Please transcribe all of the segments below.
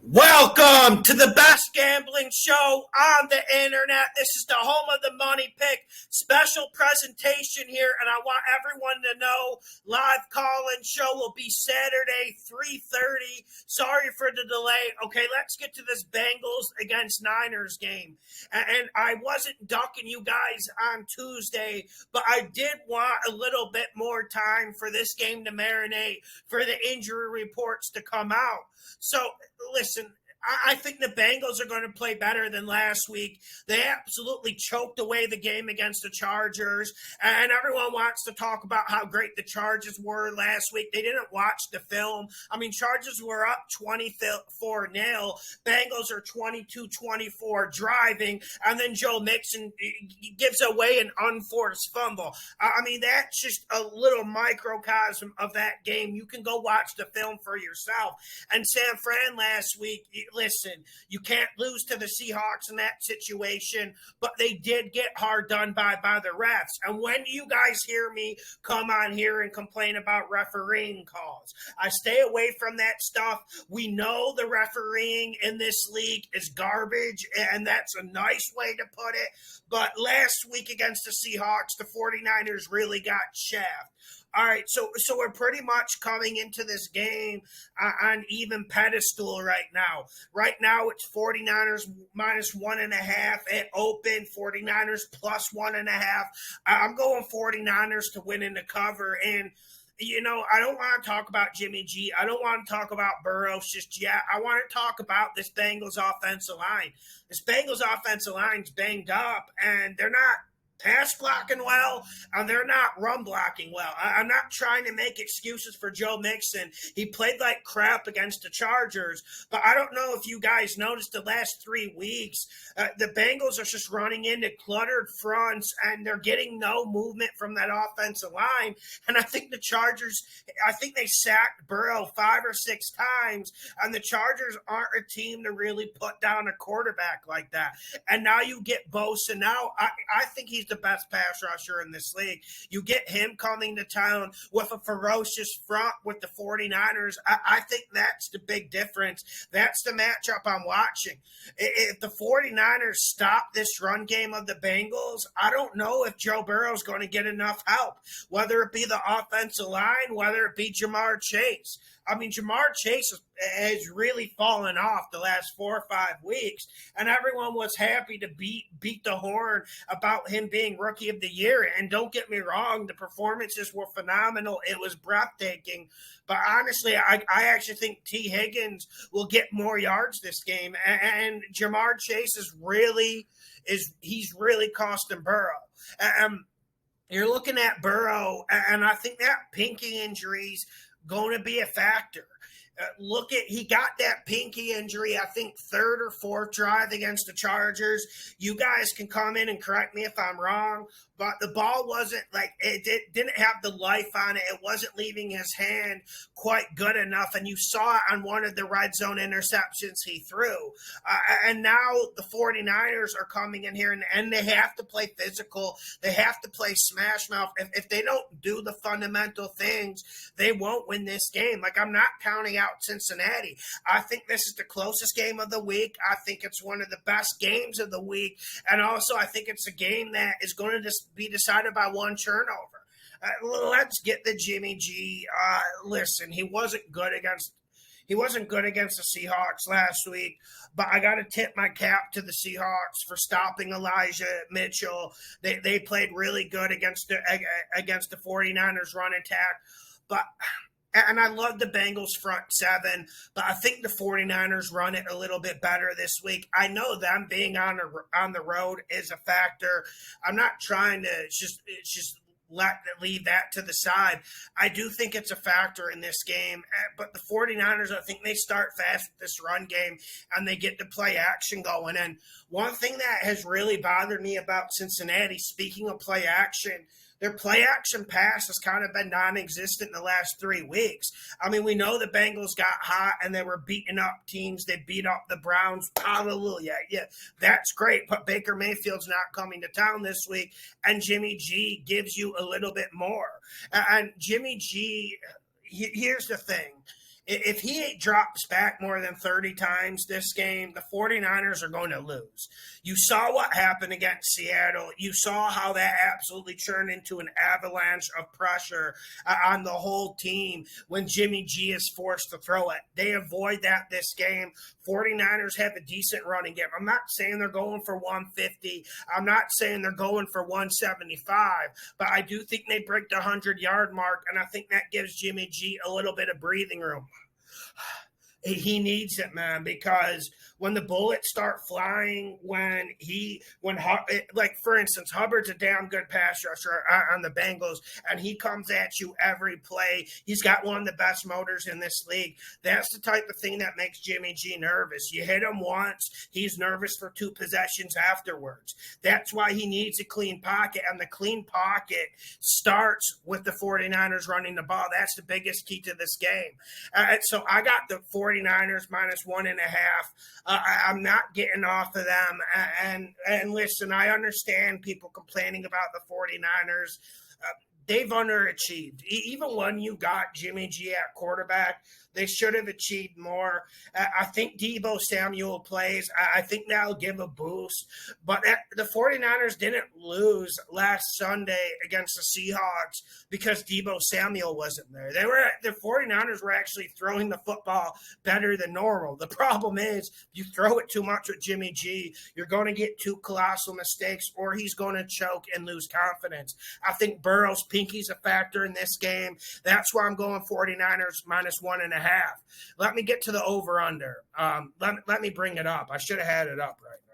Welcome to the best gambling show on the internet. This is the home of the money pick special presentation here, and I want everyone to know live call-in show will be Saturday 3:30. Sorry for the delay. Okay, let's get to this Bengals against Niners game. And I wasn't ducking you guys on Tuesday, but I did want a little bit more time for this game to marinate, for the injury reports to come out. So, listen, I think the Bengals are going to play better than last week. They absolutely choked away the game against the Chargers, and everyone wants to talk about how great the Chargers were last week. They didn't watch the film. I mean, Chargers were up 24-0. Bengals are 22-24 driving, and then Joe Mixon gives away an unforced fumble. I mean, that's just a little microcosm of that game. You can go watch the film for yourself. And San Fran last week, listen, you can't lose to the Seahawks in that situation, but they did get hard done by the refs. And when do you guys hear me come on here and complain about refereeing calls? I stay away from that stuff. We know the refereeing in this league is garbage, and that's a nice way to put it. But last week against the Seahawks, the 49ers really got shafted. All right, so we're pretty much coming into this game on even pedestal right now. Right now, it's 49ers minus 1.5 at open, 49ers plus 1.5. I'm going 49ers to win in the cover. And, you know, I don't want to talk about Jimmy G. I don't want to talk about Burrow just yet. I want to talk about this Bengals offensive line. This Bengals offensive line's banged up, and they're not pass blocking well, and they're not run blocking well. I'm not trying to make excuses for Joe Mixon. He played like crap against the Chargers, but I don't know if you guys noticed the last 3 weeks, the Bengals are just running into cluttered fronts, and they're getting no movement from that offensive line. And I think the Chargers, I think they sacked Burrow 5 or 6 times, and the Chargers aren't a team to really put down a quarterback like that. And now you get Bosa. Now I think he's the best pass rusher in this league. You get him coming to town with a ferocious front with the 49ers. I think that's the big difference. That's the matchup I'm watching. If the 49ers stop this run game of the Bengals, I don't know if Joe Burrow is going to get enough help, whether it be the offensive line, whether it be Jamar Chase. I mean, Jamar Chase has really fallen off the last 4 or 5 weeks, and everyone was happy to beat the horn about him being Rookie of the Year. And don't get me wrong, the performances were phenomenal. It was breathtaking. But honestly, I actually think T. Higgins will get more yards this game, and Jamar Chase he's really costing Burrow. You're looking at Burrow, and I think that pinky injury's going to be a factor. He got that pinky injury, I think, 3rd or 4th drive against the Chargers. You guys can come in and correct me if I'm wrong, but the ball wasn't didn't have the life on it. It wasn't leaving his hand quite good enough, and you saw it on one of the red zone interceptions he threw. And now the 49ers are coming in here, and they have to play physical. They have to play smash mouth. If they don't do the fundamental things, they won't win this game. Like, I'm not counting out Cincinnati. I think this is the closest game of the week. I think it's one of the best games of the week. And also, I think it's a game that is going to be decided by one turnover. Let's get the Jimmy G. Listen, he wasn't good against the Seahawks last week, but I got to tip my cap to the Seahawks for stopping Elijah Mitchell. They played really good against the 49ers run attack, and I love the Bengals front 7, but I think the 49ers run it a little bit better this week. I know them being on the road is a factor. I'm not trying to just leave that to the side. I do think it's a factor in this game, but the 49ers, I think they start fast with this run game, and they get the play action going. And one thing that has really bothered me about Cincinnati, speaking of play action, their play action pass has kind of been non-existent in the last 3 weeks. I mean, we know the Bengals got hot and they were beating up teams. They beat up the Browns. Hallelujah. Yeah, that's great. But Baker Mayfield's not coming to town this week, and Jimmy G gives you a little bit more. And Jimmy G, here's the thing. If he drops back more than 30 times this game, the 49ers are going to lose. You saw what happened against Seattle. You saw how that absolutely turned into an avalanche of pressure on the whole team when Jimmy G is forced to throw it. They avoid that this game. 49ers have a decent running game. I'm not saying they're going for 150. I'm not saying they're going for 175, but I do think they break the 100-yard mark, and I think that gives Jimmy G a little bit of breathing room. He needs it, man, because when the bullets start flying, like for instance, Hubbard's a damn good pass rusher on the Bengals, and he comes at you every play. He's got one of the best motors in this league. That's the type of thing that makes Jimmy G nervous. You hit him once, he's nervous for 2 possessions afterwards. That's why he needs a clean pocket, and the clean pocket starts with the 49ers running the ball. That's the biggest key to this game. So I got the 49ers minus 1.5. I'm not getting off of them. And listen, I understand people complaining about the 49ers. They've underachieved. Even when you got Jimmy G at quarterback, they should have achieved more. I think Deebo Samuel plays. I think that'll give a boost. But the 49ers didn't lose last Sunday against the Seahawks because Deebo Samuel wasn't there. The 49ers were actually throwing the football better than normal. The problem is you throw it too much with Jimmy G, you're going to get 2 colossal mistakes, or he's going to choke and lose confidence. I think Burrow's pinky's a factor in this game. That's why I'm going 49ers minus 1.5. Let me get to the over-under. Let me bring it up. I should have had it up right now.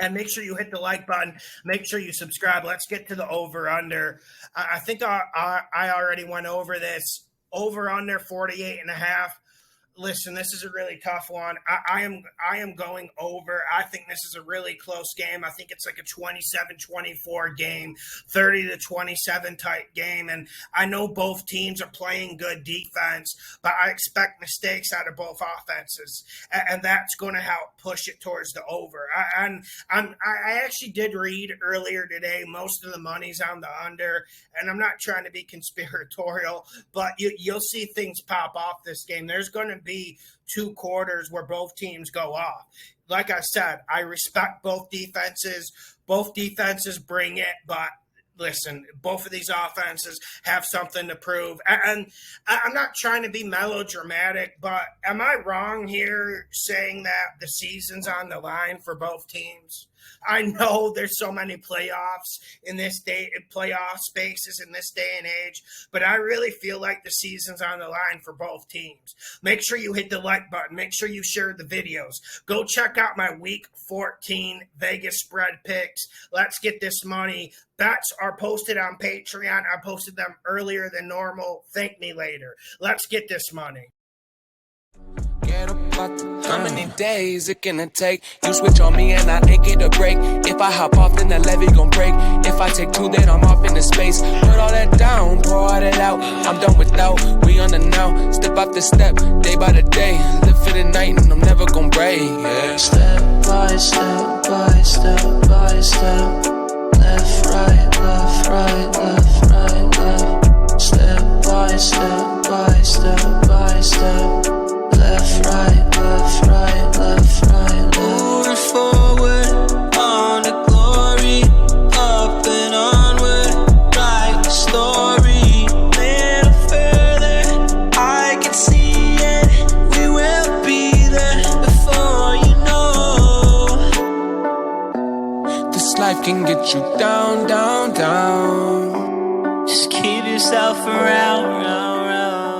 And make sure you hit the like button. Make sure you subscribe. Let's get to the over-under. I think I already went over this. Over-under 48.5. Listen, this is a really tough one. I am going over. I think this is a really close game. I think it's like a 27-24 game, 30-27 type game. And I know both teams are playing good defense, but I expect mistakes out of both offenses. And that's going to help push it towards the over. I actually did read earlier today, most of the money's on the under. And I'm not trying to be conspiratorial, but you'll see things pop off this game. There's going to be 2 quarters where both teams go off. Like I said, I respect both defenses. Both defenses bring it, but listen, both of these offenses have something to prove. And I'm not trying to be melodramatic, but am I wrong here saying that the season's on the line for both teams? I know there's so many playoff spaces in this day and age, but I really feel like the season's on the line for both teams. Make sure you hit the like button. Make sure you share the videos. Go check out my Week 14 Vegas spread picks. Let's get this money. Bets are posted on Patreon. I posted them earlier than normal. Thank me later. Let's get this money. How many days it gonna take? You switch on me and I ain't get a break. If I hop off, then the levee gon' break. If I take 2, then I'm off into space. Put all that down, pour all that out. I'm done without, we on the now. Step after step, day by the day. Live for the night and I'm never gon' break. Yeah. Step by step, by step, by step. Left, right, left, right, left, right, left. Step by step, by step, by step. Left, right, left, right, left, right, left. Moving forward on the glory, up and onward, write the story. Little further, I can see it. We will be there before you know. This life can get you down, down, down. Just keep yourself around, round, round.